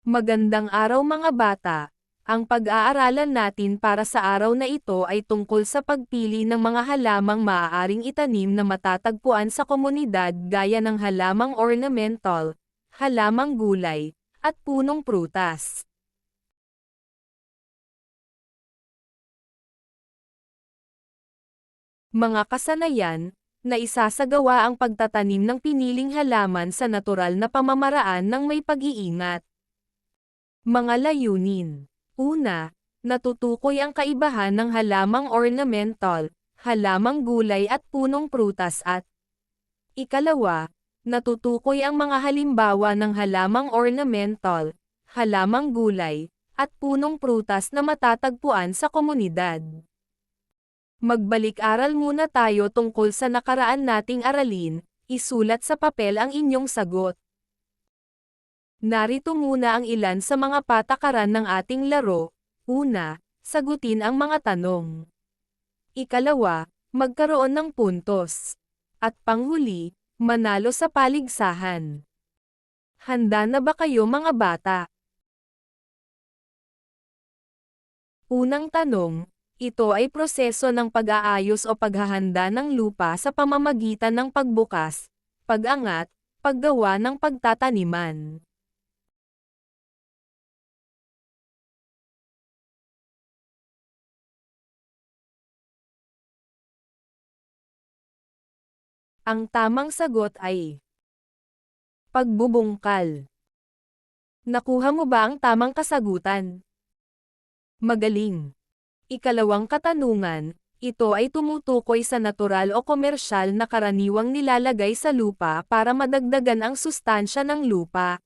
Magandang araw mga bata. Ang pag-aaralan natin para sa araw na ito ay tungkol sa pagpili ng mga halamang maaaring itanim na matatagpuan sa komunidad gaya ng halamang ornamental, halamang gulay, at punong prutas. Mga kasanayan, na isasagawa ang pagtatanim ng piniling halaman sa natural na pamamaraan ng may pag-iingat. Mga layunin. Una, natutukoy ang kaibahan ng halamang ornamental, halamang gulay at punong prutas at ikalawa, natutukoy ang mga halimbawa ng halamang ornamental, halamang gulay, at punong prutas na matatagpuan sa komunidad. Magbalik-aral muna tayo tungkol sa nakaraan nating aralin, isulat sa papel ang inyong sagot. Narito muna ang ilan sa mga patakaran ng ating laro. Una, sagutin ang mga tanong. Ikalawa, magkaroon ng puntos. At panghuli, manalo sa paligsahan. Handa na ba kayo mga bata? Unang tanong, ito ay proseso ng pag-aayos o paghahanda ng lupa sa pamamagitan ng pagbukas, pag-angat, paggawa ng pagtataniman. Ang tamang sagot ay pagbubungkal. Nakuha mo ba ang tamang kasagutan? Magaling. Ikalawang katanungan, ito ay tumutukoy sa natural o komersyal na karaniwang nilalagay sa lupa para madagdagan ang sustansya ng lupa.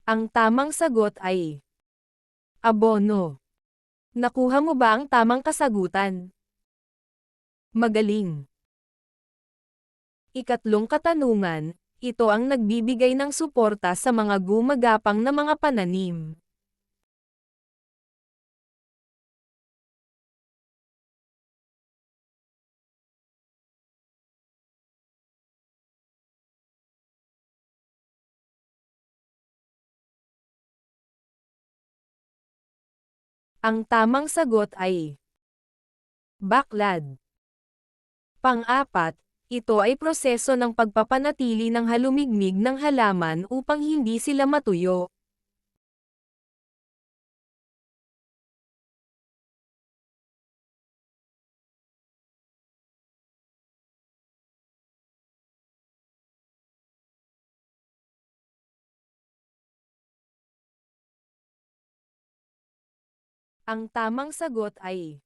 Ang tamang sagot ay abono. Nakuha mo ba ang tamang kasagutan? Magaling. Ikatlong katanungan, ito ang nagbibigay ng suporta sa mga gumagapang na mga pananim. Ang tamang sagot ay baklad. Pang-apat, ito ay proseso ng pagpapanatili ng halumigmig ng halaman upang hindi sila matuyo. Ang tamang sagot ay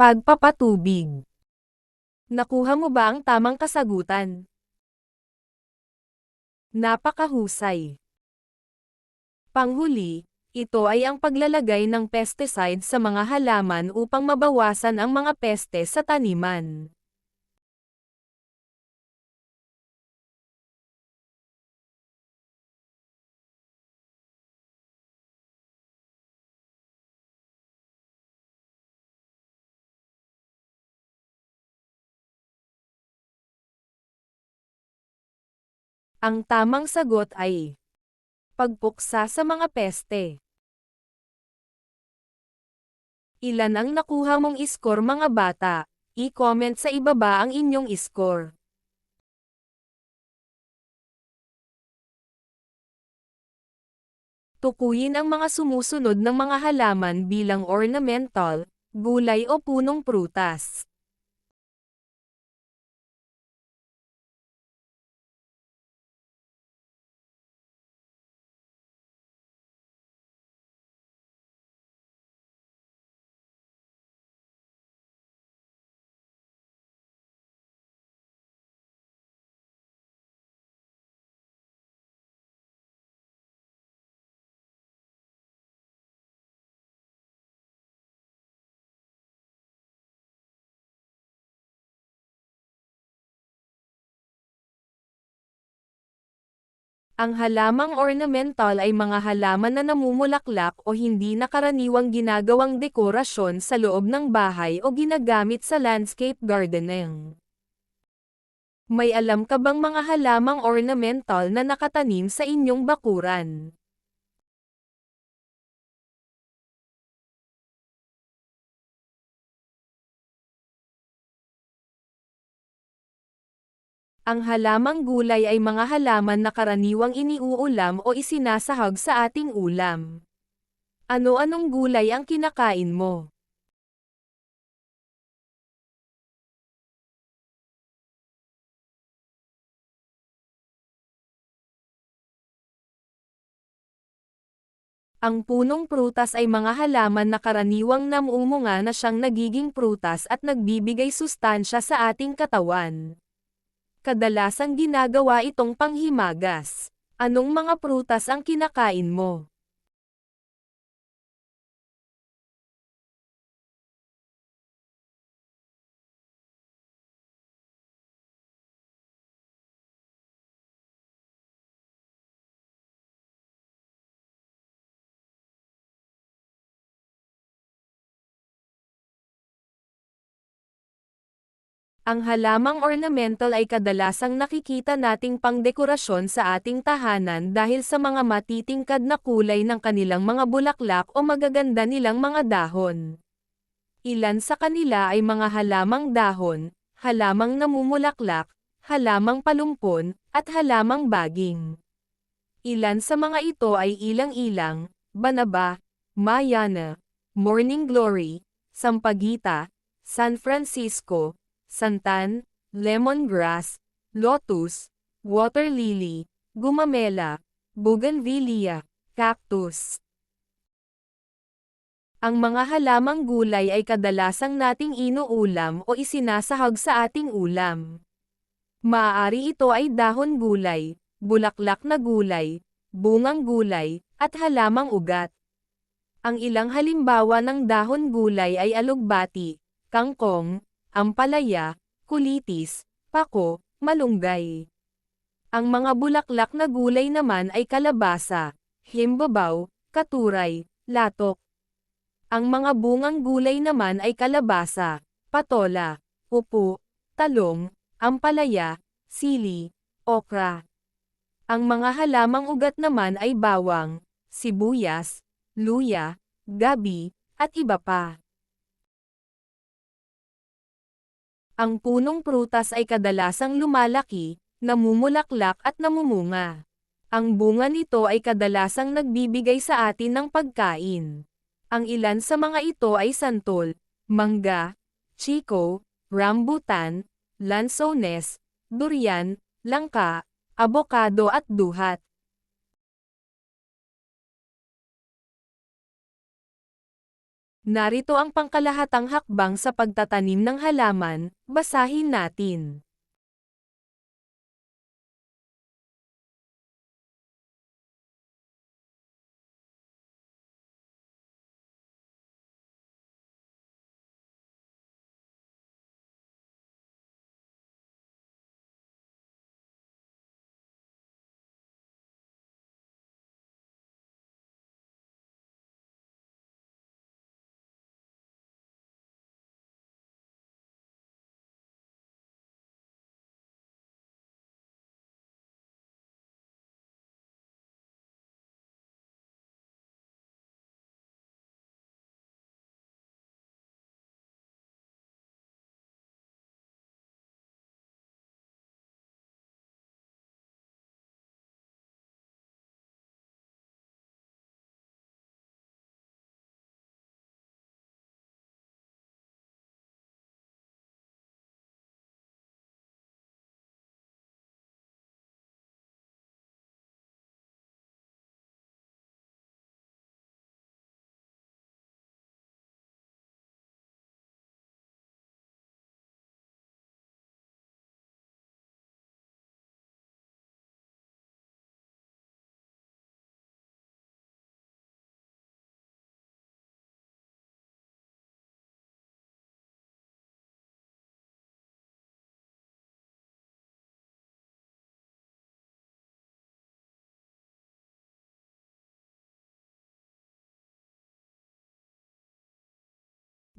pagpapatubig. Nakuha mo ba ang tamang kasagutan? Napakahusay. Panghuli, ito ay ang paglalagay ng pesticide sa mga halaman upang mabawasan ang mga peste sa taniman. Ang tamang sagot ay pagpuksa sa mga peste. Ilan ang nakuha mong iskor mga bata? I-comment sa ibaba ang inyong iskor. Tukuyin ang mga sumusunod ng mga halaman bilang ornamental, gulay o punong prutas. Ang halamang ornamental ay mga halaman na namumulaklak o hindi na karaniwang ginagawang dekorasyon sa loob ng bahay o ginagamit sa landscape gardening. May alam ka bang mga halamang ornamental na nakatanim sa inyong bakuran? Ang halamang gulay ay mga halaman na karaniwang iniuulam o isinasahag sa ating ulam. Ano-anong gulay ang kinakain mo? Ang punong prutas ay mga halaman na karaniwang namumunga na siyang nagiging prutas at nagbibigay sustansya sa ating katawan. Kadalasang ginagawa itong panghimagas. Anong mga prutas ang kinakain mo? Ang halamang ornamental ay kadalasang nakikita nating pangdekorasyon sa ating tahanan dahil sa mga matitingkad na kulay ng kanilang mga bulaklak o magaganda nilang mga dahon. Ilan sa kanila ay mga halamang dahon, halamang namumulaklak, halamang palumpon, at halamang baging. Ilan sa mga ito ay ilang-ilang, banaba, mayana, morning glory, sampagita, San Francisco, santan, lemongrass, lotus, water lily, gumamela, bougainvillea, cactus. Ang mga halamang gulay ay kadalasang nating inuulam o isinasahag sa ating ulam. Maaari ito ay dahon gulay, bulaklak na gulay, bungang gulay, at halamang ugat. Ang ilang halimbawa ng dahon gulay ay alugbati, kangkong, ampalaya, kulitis, pako, malunggay. Ang mga bulaklak na gulay naman ay kalabasa, himbabaw, katuray, latok. Ang mga bungang gulay naman ay kalabasa, patola, upo, talong, ampalaya, sili, okra. Ang mga halamang ugat naman ay bawang, sibuyas, luya, gabi, at iba pa. Ang punong prutas ay kadalasang lumalaki, namumulaklak at namumunga. Ang bunga nito ay kadalasang nagbibigay sa atin ng pagkain. Ang ilan sa mga ito ay santol, mangga, chiko, rambutan, lansones, durian, langka, abokado at duhat. Narito ang pangkalahatang hakbang sa pagtatanim ng halaman, basahin natin.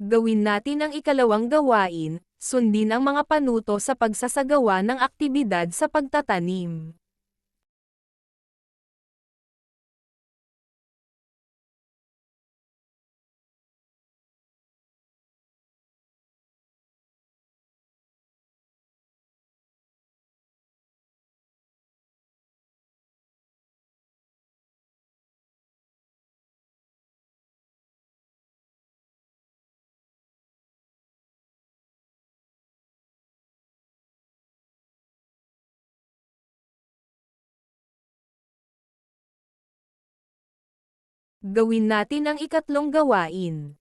Gawin natin ang ikalawang gawain, sundin ang mga panuto sa pagsasagawa ng aktibidad sa pagtatanim. Gawin natin ang ikatlong gawain.